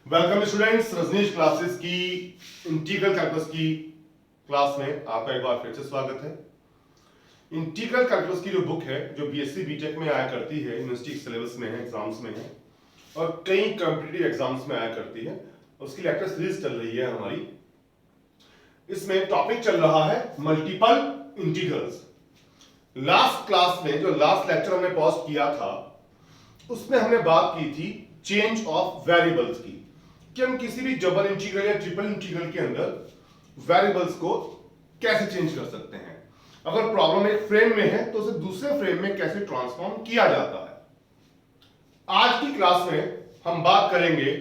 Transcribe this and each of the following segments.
Welcome students, Rajneesh classes की integral calculus की class में आपका एक बार फिर से स्वागत है। इंटीग्रल कैलकुलस की जो बुक है, जो बीएससी बीटेक में आया करती है, यूनिवर्सिटी सिलेबस में है, एग्जाम्स में है और कई कॉम्पिटिटिव एग्जाम्स में आया करती है, उसकी लेक्चर सीरीज चल रही है हमारी। इसमें टॉपिक चल रहा है मल्टीपल इंटीग्रल्स। लास्ट क्लास में जो लास्ट लेक्चर हमने पोस्ट किया था उसमें हमने बात की थी चेंज ऑफ वेरिएबल्स की, कि हम किसी भी डबल इंटीग्रल या ट्रिपल इंटीग्रल के अंदर वेरिएबल्स को कैसे चेंज कर सकते हैं। अगर प्रॉब्लम एक फ्रेम में है तो उसे दूसरे फ्रेम में कैसे ट्रांसफॉर्म किया जाता है। आज की क्लास में हम बात करेंगे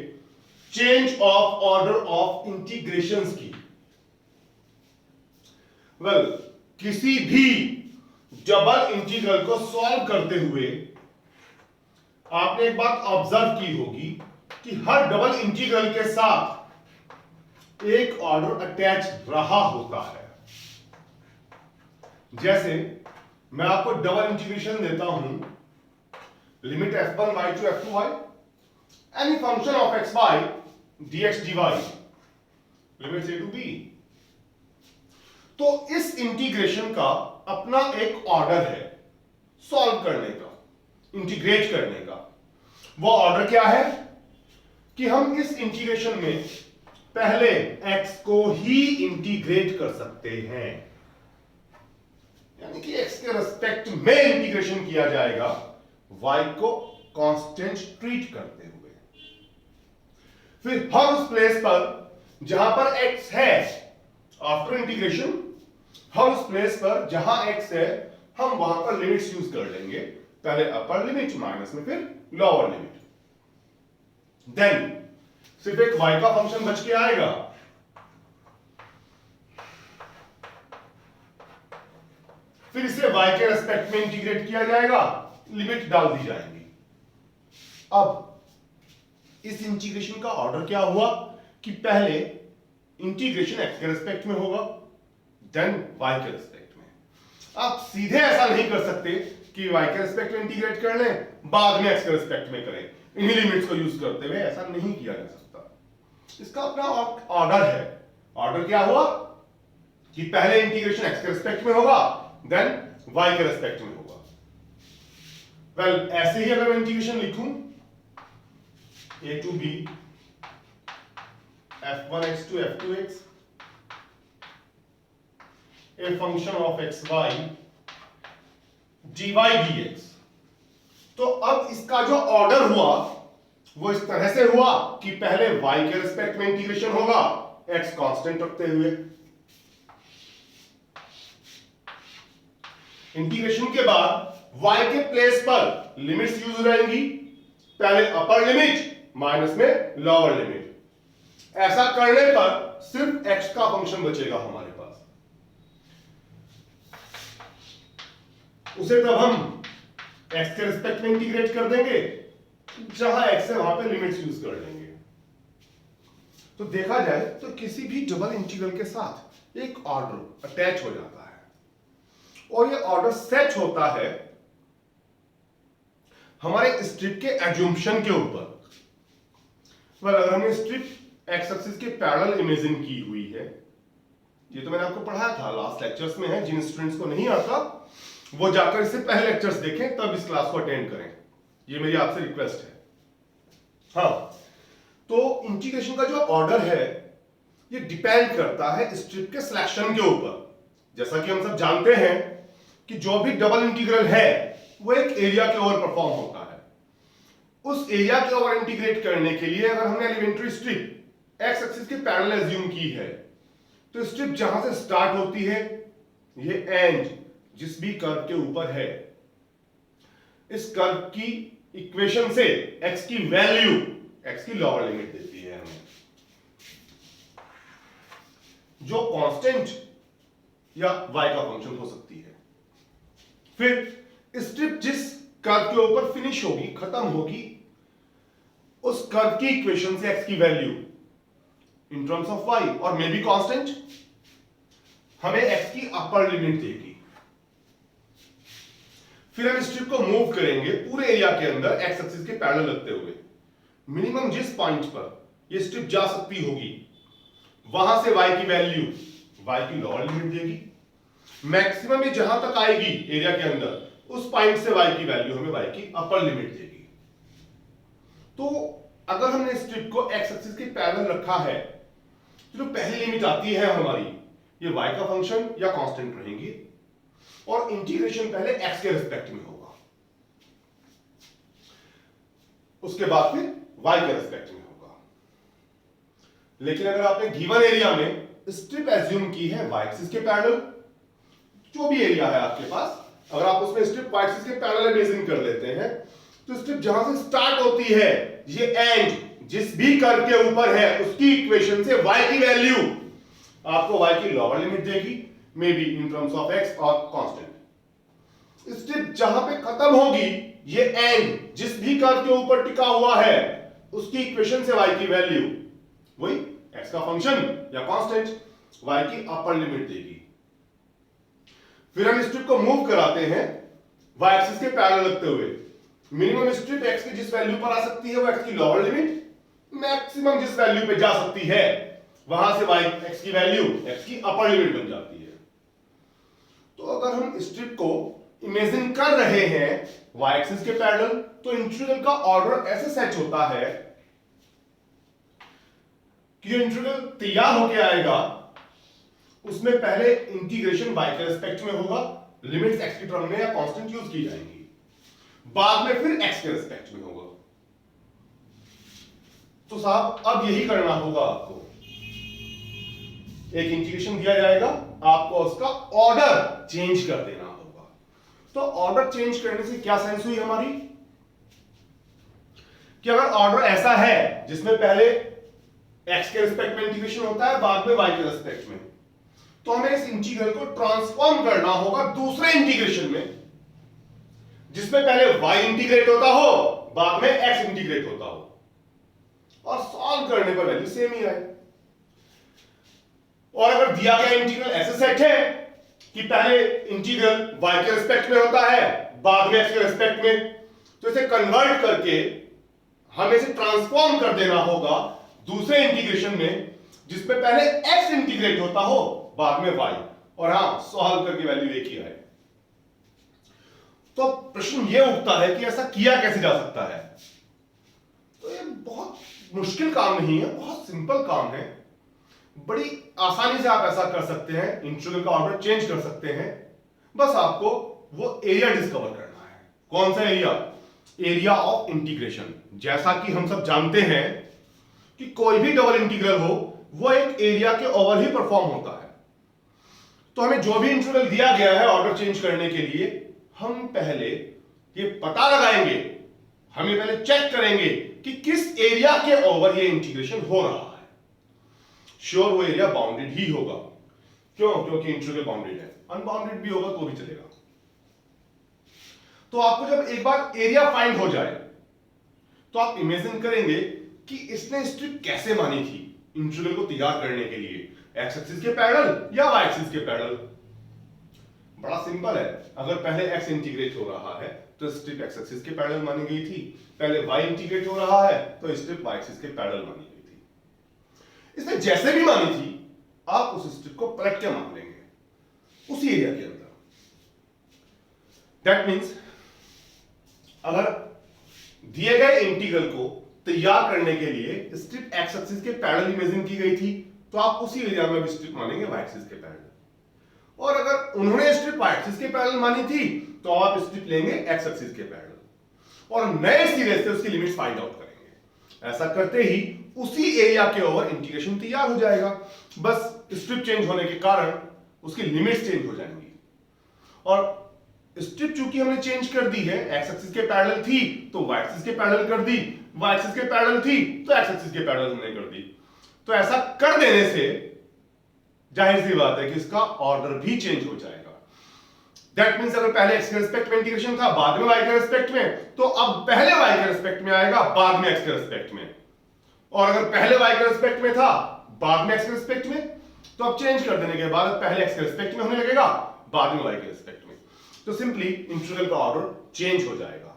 change of order of integrations की। किसी भी डबल इंटीग्रल को सॉल्व करते हुए आपने एक बात ऑब्जर्व की होगी कि हर डबल इंटीग्रल के साथ एक ऑर्डर अटैच रहा होता है। जैसे मैं आपको डबल इंटीग्रेशन देता हूं, limit f1y to f2y any function of xy dx dy limit a to b। तो इस इंटीग्रेशन का अपना एक ऑर्डर है सॉल्व करने का, इंटीग्रेट करने का। वो ऑर्डर क्या है कि हम इस इंटीग्रेशन में पहले x को ही इंटीग्रेट कर सकते हैं, यानी कि x के रेस्पेक्ट में इंटीग्रेशन किया जाएगा y को कांस्टेंट ट्रीट करते हुए। फिर हर उस प्लेस पर जहां पर x है आफ्टर इंटीग्रेशन, हर उस प्लेस पर जहां x है हम वहां पर लिमिट्स यूज कर लेंगे, पहले अपर लिमिट माइनस में फिर लोअर लिमिट। देन सिर्फ एक y का फंक्शन बच के आएगा, फिर इसे y के रेस्पेक्ट में इंटीग्रेट किया जाएगा, लिमिट डाल दी जाएगी। अब इस इंटीग्रेशन का ऑर्डर क्या हुआ कि पहले इंटीग्रेशन x के रेस्पेक्ट में होगा, देन y के रेस्पेक्ट में। आप सीधे ऐसा नहीं कर सकते कि y के रेस्पेक्ट में इंटीग्रेट कर लें बाद में x के रेस्पेक्ट में करें, इन्हीं लिमिट्स को यूज करते हुए ऐसा नहीं किया जा सकता। इसका अपना ऑर्डर है। ऑर्डर क्या हुआ कि पहले इंटीग्रेशन x के रेस्पेक्ट में होगा, देन y के रेस्पेक्ट में होगा। ऐसे ही अगर मैं इंटीग्रेशन लिखूं a to b f1x to f2x a function of xy dy dx, तो अब इसका जो ऑर्डर हुआ वो इस तरह से हुआ कि पहले y के रिस्पेक्ट में इंटीग्रेशन होगा x कांस्टेंट रखते हुए, इंटीग्रेशन के बाद y के प्लेस पर लिमिट्स यूज रहेंगी, पहले अपर लिमिट माइनस में लोअर लिमिट। ऐसा करने पर सिर्फ x का फंक्शन बचेगा हमारे पास, उसे तब हम x के रिस्पेक्ट में इंटीग्रेट कर देंगे, जहां x है वहां पे लिमिट्स यूज कर लेंगे। तो देखा जाए तो किसी भी डबल इंटीग्रल के साथ एक ऑर्डर अटैच हो जाता है और ये ऑर्डर सेट होता है हमारे स्ट्रिप के एज्यूम्पशन के ऊपर। अगर हमने स्ट्रिप एक्स एक्सिस के पैरेलल इमेजिन की हुई है, ये तो मैंने आपको पढ़ाया था लास्ट लेक्चर्स में है, जिन स्टूडेंट्स को नहीं आता वो जाकर इससे पहले लेक्चर्स देखें तब इस क्लास को अटेंड करें, ये मेरी आपसे रिक्वेस्ट है। हाँ, तो इंटीग्रेशन का जो ऑर्डर है ये डिपेंड करता है स्ट्रिप के सिलेक्शन के ऊपर। जैसा कि हम सब जानते हैं कि जो भी डबल इंटीग्रल है वो एक एरिया के ओवर परफॉर्म होता है। उस एरिया के ओवर इंटीग्रेट करने के लिए अगर हमने एलिमेंट्री स्ट्रिप एक्स एक्सिस के पैरेलल एज्यूम की है, तो स्ट्रिप जहां से स्टार्ट होती है ये एंड जिस भी कर्व के ऊपर है, इस कर्व की इक्वेशन से x की वैल्यू, x की लोअर लिमिट देती है हमें, जो कांस्टेंट या y का फंक्शन हो सकती है। फिर स्ट्रिप जिस कर्व के ऊपर फिनिश होगी, खत्म होगी, उस कर्व की इक्वेशन से x की value in terms of y और मे बी कांस्टेंट हमें x की अपर लिमिट देगी। फिर हम स्ट्रिप को मूव करेंगे पूरे एरिया के अंदर एक्स एक्सिस के पैरेलल रखते हुए। मिनिमम जिस पॉइंट पर ये स्ट्रिप जा सकती होगी, वहां से y की वैल्यू y की लोअर लिमिट देगी, मैक्सिमम ये जहां तक आएगी एरिया के अंदर उस पॉइंट से y की वैल्यू हमें y की अपर लिमिट देगी। तो अगर हमने स्ट्रिप को x एक्सिस के पैरेलल रखा है तो जो पहली लिमिट आती है हमारी, ये y का फंक्शन या कांस्टेंट रहेंगी और इंटीग्रेशन पहले x के रिस्पेक्ट में होगा, उसके बाद फिर y के रिस्पेक्ट में होगा। लेकिन अगर आपने गिवन एरिया में स्ट्रिप एज्यूम की है y एक्सिस के पैरेलल, जो भी एरिया है आपके पास, अगर आप उसमें स्ट्रिप y एक्सिस के पैरेलल इमेजिन कर लेते हैं तो स्ट्रिप जहां से स्टार्ट होती है, ये एंड जिस भी कर्व के ऊपर है उसकी इक्वेशन से y की वैल्यू आपको y की लोअर लिमिट देगी, may be in terms of x और कांस्टेंट। स्ट्रिप जहां पे खत्म होगी, ये एंड जिस भी कर्व के ऊपर टिका हुआ है उसकी इक्वेशन से y की वैल्यू वही x का फंक्शन या कांस्टेंट y की अपर लिमिट देगी। फिर हम स्ट्रिप को मूव कराते हैं y एक्सिस के पैरेलल रखते हुए। मिनिमम स्ट्रिप x की जिस वैल्यू पर आ सकती है वो x की लोअर लिमिट, मैक्सिमम जिस वैल्यू पे जा सकती है वहां से y x की वैल्यू x की अपर लिमिट बन जाती है। तो अगर हम स्ट्रिप को इमेजिन कर रहे हैं y एक्सिस के पैरेलल तो इंटीग्रल का ऑर्डर ऐसे सेट होता है कि जो इंटीग्रल तैयार होके आएगा उसमें पहले इंटीग्रेशन y के रिस्पेक्ट में होगा, लिमिट्स x की टर्म में या कांस्टेंट यूज की जाएंगी, बाद में फिर x के रिस्पेक्ट में होगा। तो साहब अब यही करना होगा आपको, एक इंटीग्रेशन दिया जाएगा, आपको उसका ऑर्डर चेंज कर देना होगा। तो ऑर्डर चेंज करने से क्या सेंस हुई हमारी कि अगर ऑर्डर ऐसा है जिसमें पहले x के रिस्पेक्ट में इंटीग्रेशन होता है, बाद में y के रिस्पेक्ट में, तो हमें इस इंटीग्रल को ट्रांसफॉर्म करना होगा दूसरे इंटीग्रेशन में जिसमें पहले y इंटीग्रेट होता हो, बाद में x इंटीग्रेट होता हो, और सॉल्व करने पर वैल्यू सेम ही आए। और अगर दिया गया इंटीग्रल ऐसे सेट है कि पहले इंटीग्रल y के रिस्पेक्ट में होता है, बाद में x के रिस्पेक्ट में, तो इसे कन्वर्ट करके हमें इसे ट्रांसफॉर्म कर देना होगा दूसरे इंटीग्रेशन में जिसमें पहले x इंटीग्रेट होता हो, बाद में y, और हां सॉल्व करके वैल्यू एक ही आए। तो प्रश्न यह उठता है कि ऐसा किया कैसे जा सकता है। तो ये बहुत मुश्किल काम नहीं है, बहुत सिंपल काम है, बड़ी आसानी से आप ऐसा कर सकते हैं, इंटीग्रल का ऑर्डर चेंज कर सकते हैं। बस आपको वो एरिया डिस्कवर करना है। कौन सा एरिया? Area of integration. जैसा कि हम सब जानते हैं कि कोई भी डबल इंटीग्रल हो वो एक एरिया के ओवर ही परफॉर्म होता है। तो हमें जो भी इंटीग्रल दिया गया है ऑर्डर चेंज करने के लिए, हम पहले ये पता लगाएंगे, हम ये पहले चेक करेंगे कि किस एरिया के ओवर ये इंटीग्रेशन हो रहा है। श्योर वो एरिया बाउंडेड ही होगा। क्यों? क्योंकि इंटीग्रल बाउंडेड है। अनबाउंडेड भी होगा तो भी चलेगा। तो आपको जब एक बार एरिया फाइंड हो जाए तो आप इमेजिन करेंगे कि इसने स्ट्रिप कैसे मानी थी इंटीग्रल को तैयार करने के लिए, एक्स एक्सिस के पैरेलल या वाई एक्सिस के पैरेलल। बड़ा सिंपल है, अगर पहले x इंटीग्रेट हो रहा है तो स्ट्रिप x एक्सिस के पैरेलल मानी गई थी, पहले y इंटीग्रेट हो रहा है तो स्ट्रिप y एक्सिस के पैरेलल मानी गई थी। इसने जैसे भी मानी थी आप उस स्ट्रिप को पलट के मान लेंगे उसी एरिया के अंदर। दैट मींस अगर दिए गए इंटीग्रल को तैयार करने के लिए स्ट्रिप x एक्सिस के पैरेलल इमेजिन की गई थी तो आप उसी एरिया में भी स्ट्रिप मानेंगे y एक्सिस के पैरेलल। और अगर उन्होंने स्ट्रिप y एक्सिस के पैरेलल मानी थी तो आप स्ट्रिप लेंगे x एक्सिस के पैरेलल और नए सिरे से उसकी लिमिट्स फाइंड आउट करेंगे। ऐसा करते ही उसी एरिया के ओवर इंटीग्रेशन तैयार हो जाएगा। बस स्ट्रिप चेंज होने के कारण उसकी लिमिट्स चेंज हो जाएंगी। और स्ट्रिप चूंकि हमने चेंज कर दी है, x एक्सिस के पैरेलल थी तो y एक्सिस के पैरेलल कर दी, y एक्सिस के पैरेलल थी तो x एक्सिस के पैरेलल हमने कर दी। तो ऐसा कर देने से जाहिर सी बात है कि इसका ऑर्डर भी चेंज हो जाएगा। दैट मींस अगर पहले x के रिस्पेक्ट में इंटीग्रेशन था, बाद में y के रिस्पेक्ट में, तो अब पहले y के रिस्पेक्ट में आएगा, बाद में x के रिस्पेक्ट में। और अगर पहले y के रिस्पेक्ट में था, बाद में x के रिस्पेक्ट में, तो अब चेंज कर देने के बाद पहले x के रिस्पेक्ट में होने लगेगा, बाद में y के रिस्पेक्ट में। तो सिंपली इंटीग्रल का ऑर्डर चेंज हो जाएगा।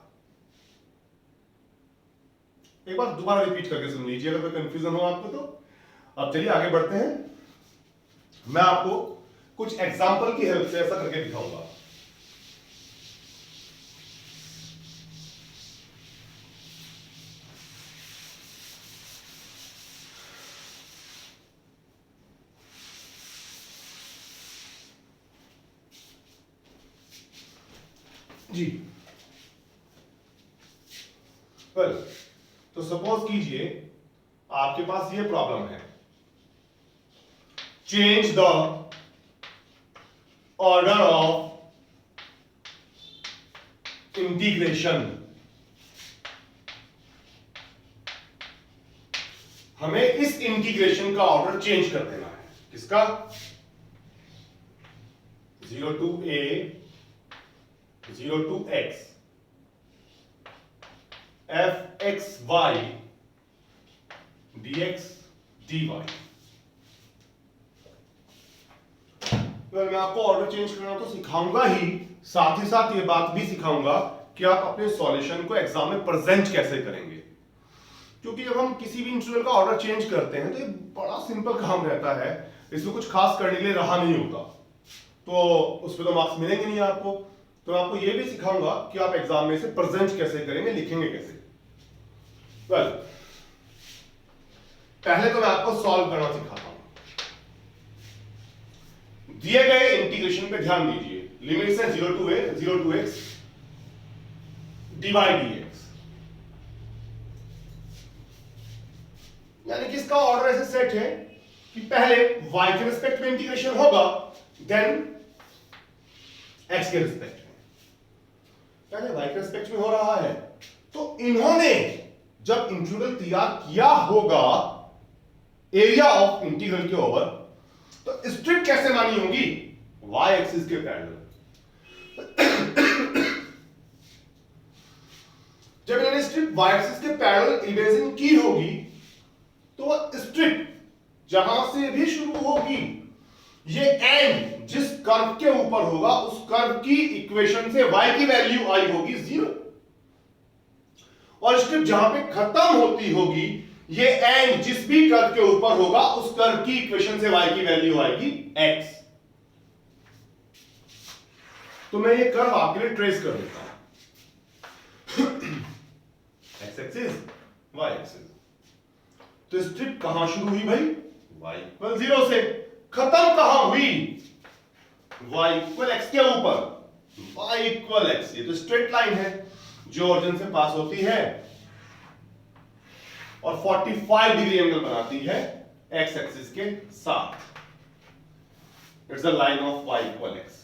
एक बार दोबारा रिपीट करके सुन लीजिए अगर कोई कंफ्यूजन हो आपको तो। अब चलिए आगे बढ़ते हैं, मैं आपको कुछ एग्जाम्पल की हेल्प से ऐसा करके दिखाऊंगा। जी वेल, तो सपोज कीजिए आपके पास ये प्रॉब्लम है, change the order of integration. हमें इस इंटीग्रेशन का ऑर्डर चेंज कर देना है। किसका? 0 to a 0 to x f x y dx dy। मैं आपको ऑर्डर चेंज करना तो सिखाऊंगा ही, साथ ही साथ ये बात भी सिखाऊंगा कि आप अपने सॉल्यूशन को एग्जाम में प्रेजेंट कैसे करेंगे। क्योंकि जब हम किसी भी इंटीग्रल का ऑर्डर चेंज करते हैं तो ये बड़ा सिंपल काम रहता है, इसमें कुछ खास करने के लिए रहा नहीं होता, तो उस पर तो मार्क्स मिलेंगे नहीं आपको। तो मैं आपको ये भी सिखाऊंगा कि आप एग्जाम में इसे प्रेजेंट कैसे करेंगे, लिखेंगे कैसे। वेल, पहले तो मैं आपको सॉल्व करना सिखाता हूं। दिए गए इंटीग्रेशन पे ध्यान दीजिए, लिमिट्स है 0 to a 0 to x dy dx, यानी कि इसका ऑर्डर ऐसे सेट है कि पहले y के रिस्पेक्ट में इंटीग्रेशन होगा, देन x के रिस्पेक्ट में। पहले y के रिस्पेक्ट में हो रहा है, तो इन्होंने जब इंटीग्रल तैयार किया होगा एरिया ऑफ इंटीग्रल के ओवर, तो स्ट्रिप कैसे मानी होगी? y एक्सिस के पैरेलल। जब इन्होंने स्ट्रिप y एक्सिस के पैरेलल इमेजिन की होगी, तो वह स्ट्रिप जहां से भी शुरू होगी, ये एंड जिस कर्व के ऊपर होगा उस कर्व की इक्वेशन से y की वैल्यू आई होगी 0, और स्ट्रिप जहां पे खत्म होती होगी, ये एंड जिस भी कर्व के ऊपर होगा उस कर्व की इक्वेशन से y की वैल्यू आएगी x। तो मैं ये कर्व आपके लिए ट्रेस कर देता हूं, x एक्सिस y एक्सिस। तो स्ट्रिप कहां शुरू हुई भाई? y इक्वल 0 से। खत्म कहां हुई? y इक्वल x के ऊपर, y इक्वल x। ये तो स्ट्रेट लाइन है जो ओरिजिन से पास होती है और 45 डिग्री एंगल बनाती है x एक्सिस के साथ। It's the line of y equal x।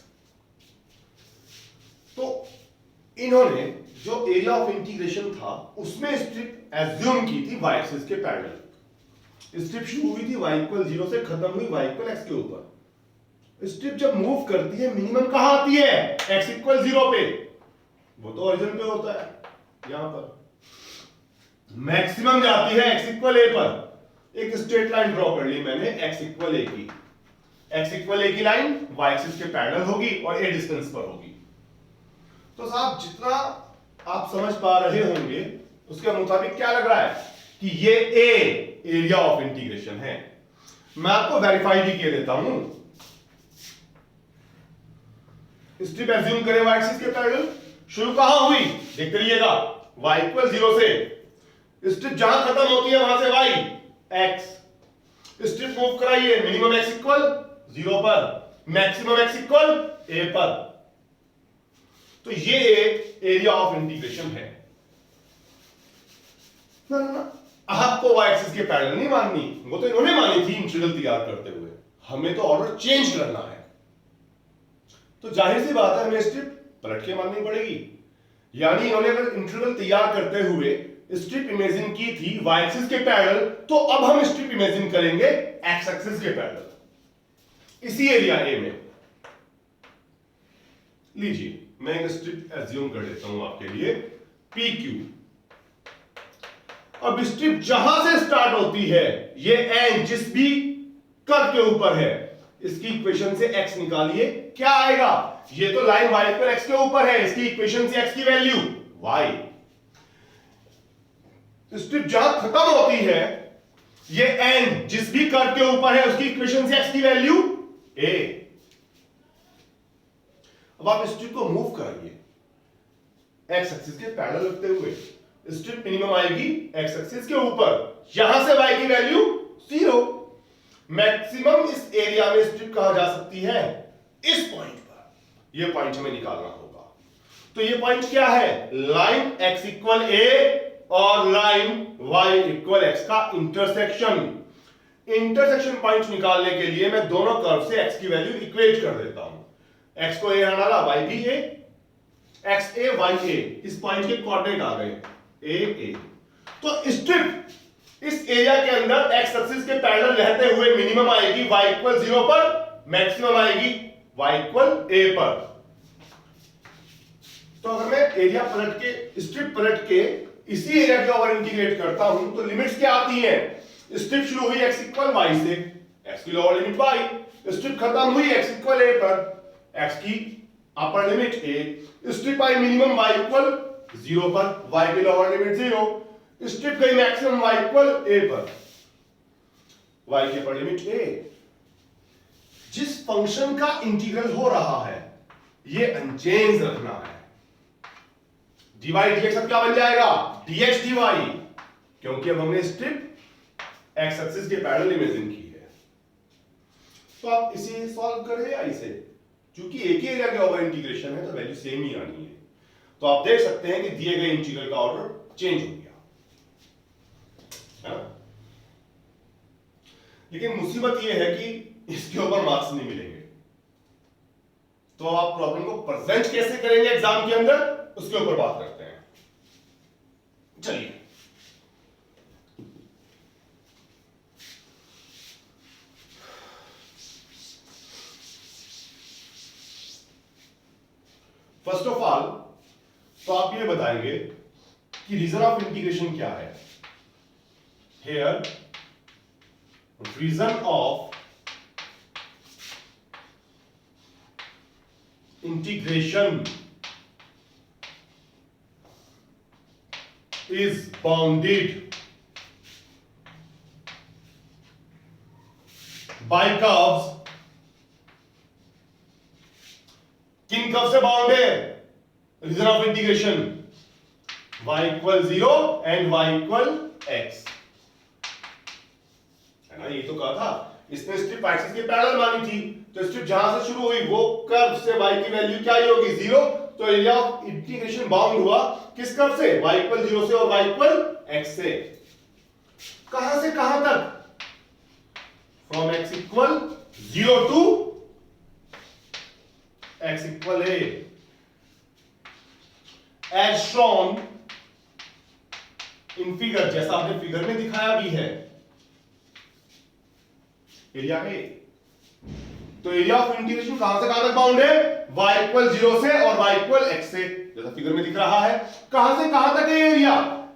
तो इन्होंने जो एरिया ऑफ इंटीग्रेशन था उसमें स्ट्रिप एज्यूम की थी y एक्सिस के पैरेलल। स्ट्रिप शुरू हुई थी y इक्वल 0 से, खत्म हुई y इक्वल x के ऊपर। स्ट्रिप जब मूव करती है मिनिमम कहां आती है? x इक्वल 0 पे। वो तो ओरिजिन पे होता है, यहां पर मैक्सिमम जाती है x इक्वल a पर। एक स्ट्रेट लाइन ड्रॉ कर ली मैंने x इक्वल a की। x इक्वल a की लाइन y एक्सिस के पैरेलल होगी और a डिस्टेंस पर होगी। तो साहब जितना आप समझ पा रहे होंगे उसके मुताबिक क्या लग रहा है कि ये a एरिया ऑफ इंटीग्रेशन है। मैं आपको वेरीफाई भी किए देता हूं। स्ट्रिप एज्यूम करें y एक्सिस के पैरेलल, शुरू कहां हुई देखते रहिएगा, y इक्वल 0 से। स्ट्रिप जहां खत्म होती है वहां से y x। स्ट्रिप मूव कराइए मिनिमम x इक्वल 0 पर, मैक्सिमम x इक्वल a पर। तो ये एरिया ऑफ इंटीग्रेशन है ना। आपको y एक्सिस के पैरेलल नहीं माननी, वो तो इन्होंने मानी थी इंटीग्रल तैयार करते हुए, हमें तो ऑर्डर चेंज करना है। तो जाहिर सी बात है हमें स्ट्रिप पलट के माननी पड़ेगी। यानी इन्होंने अगर इंटीग्रल तैयार करते हुए स्ट्रिप इमेजिन की थी y एक्सिस के पैरेलल, तो अब हम स्ट्रिप इमेजिन करेंगे x एक्सिस के पैरेलल इसी एरिया A में। लीजिए मैं एक स्ट्रिप एज्यूम कर लेता हूं आपके लिए PQ। अब स्ट्रिप जहां से स्टार्ट होती है, ये एंड जिस भी कर्व के ऊपर है, इसकी इक्वेशन से x निकालिए, क्या आएगा? ये तो लाइन y पर x के ऊपर है, इसकी इक्वेशन से x की वैल्यू y। स्ट्रिप जहां खत्म होती है, ये एंड जिस भी कर्व के ऊपर है उसकी इक्वेशन से एक्स की वैल्यू ए। अब आप स्ट्रिप को मूव कराइए एक्स एक्सिस के पैरेलल रखते हुए। स्ट्रिप मिनिमम आएगी एक्स एक्सिस के ऊपर, यहां से y की वैल्यू 0। मैक्सिमम इस एरिया में स्ट्रिप कहां जा सकती है, इस पॉइंट पर। यह पॉइंट हमें निकालना होगा। तो यह पॉइंट क्या है, लाइन x इक्वल a और लाइन y इक्वल x का इंटरसेक्शन। इंटरसेक्शन पॉइंट निकालने के लिए मैं दोनों कर्व से x की वैल्यू इक्वेट कर देता हूं। x को a डाला, y भी a, x a y a, इस पॉइंट के कोऑर्डिनेट आ गए a a। तो स्ट्रिप इस एरिया के अंदर x एक्सिस के पैरेलल रहते हुए मिनिमम आएगी y इक्वल 0 पर, मैक्सिमम आएगी y इक्वल a पर। तो अगर मैं एरिया पलट के, स्ट्रिप पलट के इसी एरिया के ओवर इंटीग्रेट करता हूं तो लिमिट्स क्या आती हैं, स्ट्रिप शुरू हुई x इक्वल y से, x की लोअर लिमिट y, स्ट्रिप खत्म हुई x इक्वल a पर, x की upper limit a, strip I minimum y equal 0 पर, y की लोअर लिमिट 0, स्ट्रिप गई मैक्सिमम y इक्वल a पर, y की अपर लिमिट a। जिस फंक्शन का इंटीग्रल हो रहा है ये अनचेंज रखना है। dy dx अब क्या बन जाएगा, dx dy, क्योंकि अब हमने स्ट्रिप x एक्सिस के पैरेलल इमेजिन की है। तो आप इसे सॉल्व करें या इसे, क्योंकि एक ही एरिया के ओवर इंटीग्रेशन है तो वैल्यू सेम ही आनी है। तो आप देख सकते हैं कि दिए गए इंटीग्रल का ऑर्डर चेंज हो गया है? लेकिन मुसीबत यह है कि इसके ऊपर मार्क्स नहीं मिलेंगे। तो आप प्रॉब्लम को प्रेजेंट कैसे करेंगे एग्जाम के अंदर, उसके ऊपर बात करते हैं। चलिए फर्स्ट ऑफ ऑल तो आप ये बताएंगे कि रीजन ऑफ इंटीग्रेशन क्या है। Here region of integration is bounded by curves। किन कर्व से बाउंड है region of integration, y equal 0 and y equal x, है ना। ये तो कहा था, इसने स्ट्रिप एक्सिस के पैरेलल मानी थी, तो स्ट्रिप जहां से शुरू हुई वो कर्व से y की वैल्यू क्या ही होगी, 0। तो एरिया ऑफ इंटीग्रेशन बाउंड हुआ किस कर्व से, y इक्वल 0 से और y इक्वल x से। कहां से कहां तक, from x equal 0 to x equal a, as shown in figure, जैसा आपने फिगर में दिखाया भी है, एरिया a। तो एरिया ऑफ इंटीग्रेशन कहां से कहां तक बाउंड है, y इक्वल 0 से और y इक्वल x से, जैसा फिगर में दिख रहा है। कहां से कहां तक है एरिया,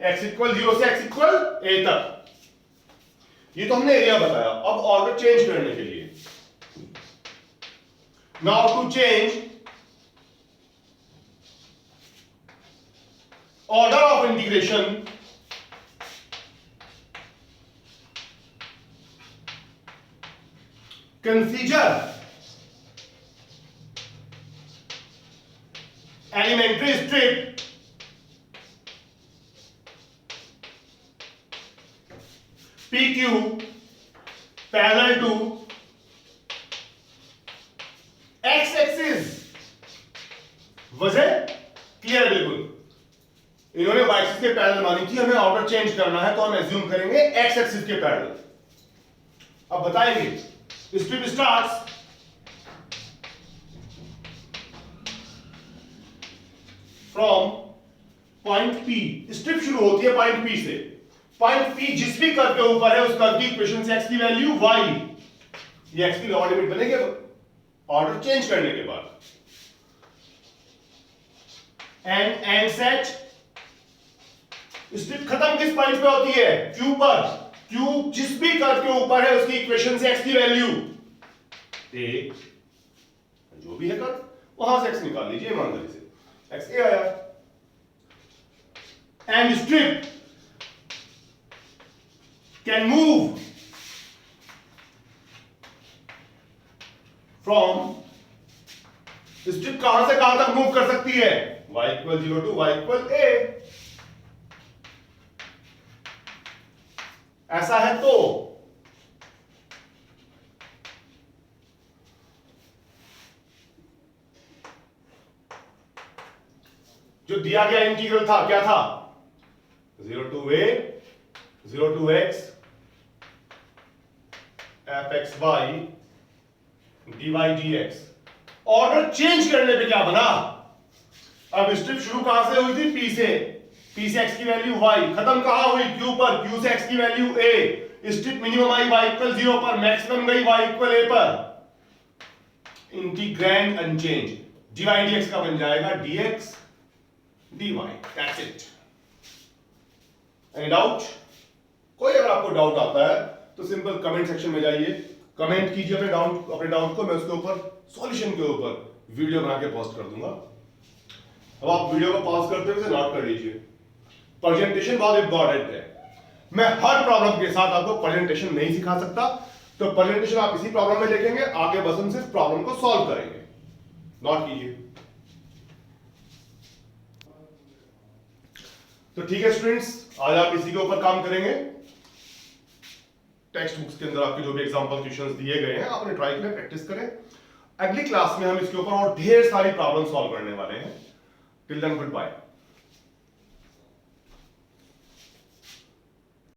x इक्वल 0 से x इक्वल a तक। ये तो हमने एरिया बताया। अब ऑर्डर चेंज करने के लिए, now to change order of integration, consider elementary strip PQ parallel to x axis। वजह क्लियर है बिल्कुल, इन्होंने y एक्सिस के पैरेलल मानी थी, हमें ऑर्डर चेंज करना है तो हम एज्यूम करेंगे x एक्सिस के पैरेलल। अब बताएंगे, strip starts from point P, strip शुरू होती है पॉइंट P से। पॉइंट P जिस भी कर्व के ऊपर है उस कर्व की इक्वेशन से x की वैल्यू y, ये x की लोअर लिमिट बनेगी ऑर्डर चेंज करने के बाद। एंड सेट, स्ट्रिप खत्म किस पॉइंट पे होती है, Q पर। Q जिस भी कर्व के ऊपर है उसकी इक्वेशन से x की वैल्यू a, जो भी है कर्व वहां से x निकाल लीजिए ईमानदारी से, x a आया। And strip can move from, strip कहां से कहां तक मूव कर सकती है, y equal 0 to y equal a। ऐसा है तो जो दिया गया इंटीग्रल था क्या था, 0 to a 0 to x fxy dy dx। Order change करने पे क्या बना, अब स्ट्रिप शुरू कहां से हुई थी, p से x की वैल्यू y, खत्म कहां हुई, q पर, q से x की value a, strip minimum I y equal 0 पर, मैक्सिमम गई y इक्वल a पर, इंटीग्रैंड अनचेंज, dy dx का बन जाएगा dx dy, that's it. Any doubt? कोई अगर आपको डाउट आता है तो सिंपल कमेंट सेक्शन में जाइए, कमेंट कीजिए अपने डाउट को, मैं उसके ऊपर सॉल्यूशन के ऊपर वीडियो बना के पोस्ट कर दूंगा। अब आप वीडियो को पॉज करते हुए नोट कर लीजिए, प्रेजेंटेशन बहुत इंपॉर्टेंट है। मैं हर प्रॉब्लम के साथ आपको प्रेजेंटेशन नहीं सिखा सकता, तो प्रेजेंटेशन आप इसी प्रॉब्लम में देखेंगे, आगे बस हम सिर्फ प्रॉब्लम को सॉल्व करेंगे। नोट कीजिए। तो ठीक है स्टूडेंट्स, आज आप इसी के ऊपर काम करेंगे। टेक्स्ट बुक्स के अंदर आपके जो भी एग्जांपल क्वेश्चंस दिए गए हैं आपने ट्राई करें, प्रैक्टिस करें। अगली क्लास में हम इसके ऊपर और ढेर सारी प्रॉब्लम सॉल्व करने वाले हैं। Till then good bye.